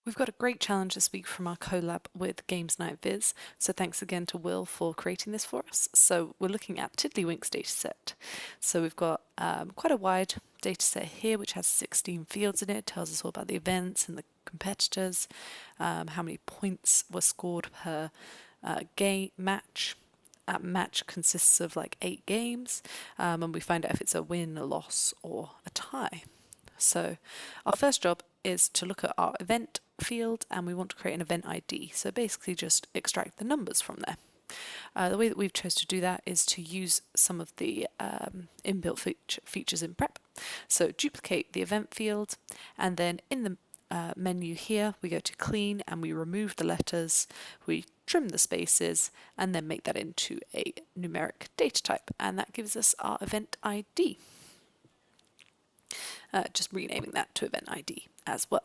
We've got a great challenge this week from our collab with Games Night Viz, so thanks again to Will for creating this for us. So we're looking at Tiddlywinks dataset. So we've got quite a wide dataset here which has 16 fields in it. It tells us all about the events and the competitors, how many points were scored per game match. A match consists of like 8 games, and we find out if it's a win, a loss, or a tie. So our first job is to look at our event field, and we want to create an event ID. So basically just extract the numbers from there. The way that we've chose to do that is to use some of the inbuilt features in Prep. So duplicate the event field, and then in the menu here we go to clean and we remove the letters, we trim the spaces, and then make that into a numeric data type, and that gives us our event ID. Just renaming that to event ID as well.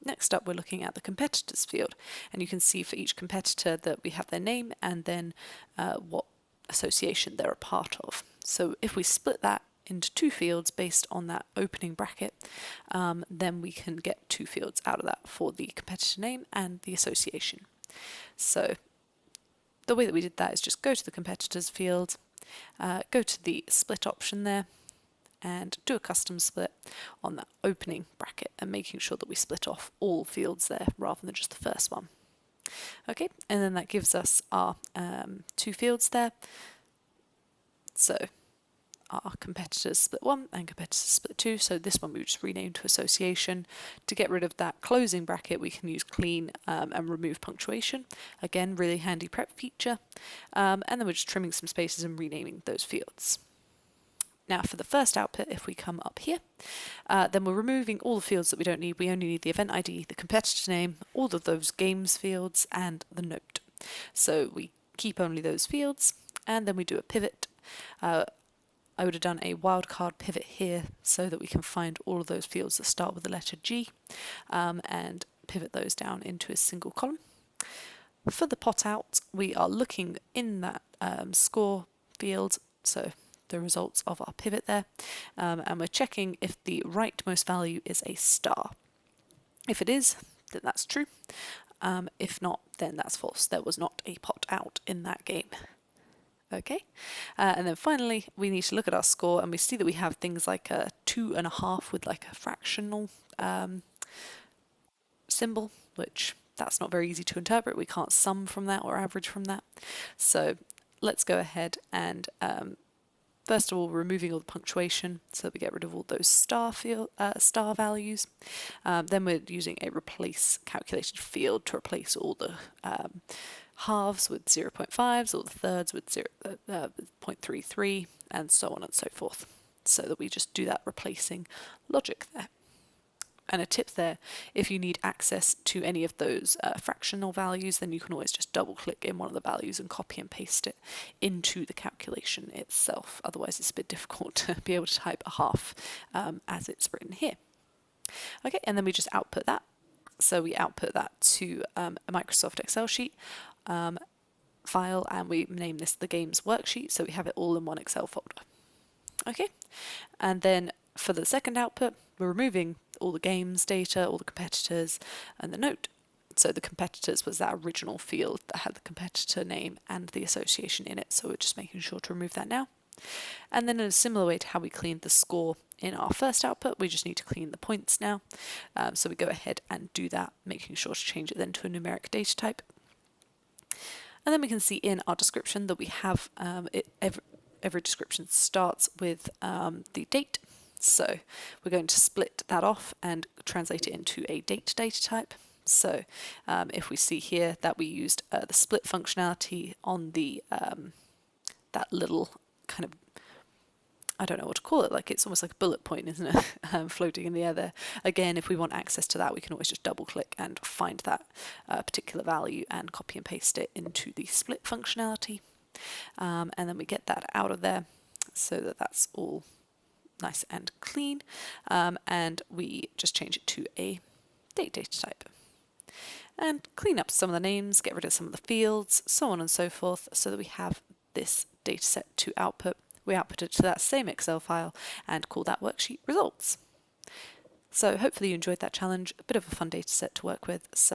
Next up, we're looking at the competitors field, and you can see for each competitor that we have their name and then what association they're a part of. So if we split that into 2 fields based on that opening bracket, then we can get 2 fields out of that for the competitor name and the association. So the way that we did that is just go to the competitors field, go to the split option there, and do a custom split on that opening bracket, and making sure that we split off all fields there rather than just the first one. Okay, and then that gives us our 2 fields there. So our competitors split 1 and competitors split 2. So this one we just renamed to association. To get rid of that closing bracket, we can use clean and remove punctuation. Again, really handy prep feature. And then we're just trimming some spaces and renaming those fields. Now for the first output, if we come up here, then we're removing all the fields that we don't need. We only need the event ID, the competitor name, all of those games fields, and the note. So we keep only those fields, and then we do a pivot. I would have done a wildcard pivot here so that we can find all of those fields that start with the letter G, and pivot those down into a single column. For the pot out, we are looking in that score field, so the results of our pivot there, and we're checking if the rightmost value is a star. If it is, then that's true. If not, then that's false. There was not a pot out in that game. Okay, and then finally we need to look at our score, and we see that we have things like a 2.5 with like a fractional symbol, which that's not very easy to interpret. We can't sum from that or average from that. So let's go ahead and first of all, removing all the punctuation so that we get rid of all those star values. Then we're using a replace calculated field to replace all the halves with 0.5s, all the thirds with 0.33, and so on and so forth, so that we just do that replacing logic there. And a tip there, if you need access to any of those fractional values, then you can always just double click in one of the values and copy and paste it into the calculation itself. Otherwise it's a bit difficult to be able to type a half as it's written here. Okay, and then we just output that. So we output that to a Microsoft Excel sheet file, and we name this the games worksheet, so we have it all in one Excel folder. Okay, and then for the second output, we're removing all the games data, all the competitors, and the note. So the competitors was that original field that had the competitor name and the association in it, so we're just making sure to remove that now. And then in a similar way to how we cleaned the score in our first output, we just need to clean the points now. So we go ahead and do that, making sure to change it then to a numeric data type. And then we can see in our description that we have every description starts with the date. So we're going to split that off and translate it into a date data type. So if we see here that we used the split functionality on the that little kind of, I don't know what to call it, like it's almost like a bullet point, isn't it, floating in the air there. Again, if we want access to that, we can always just double click and find that particular value and copy and paste it into the split functionality. And then we get that out of there so that that's all nice and clean, and we just change it to a date data type. And clean up some of the names, get rid of some of the fields, so on and so forth, so that we have this data set to output. We output it to that same Excel file and call that worksheet results. So hopefully you enjoyed that challenge, a bit of a fun data set to work with. So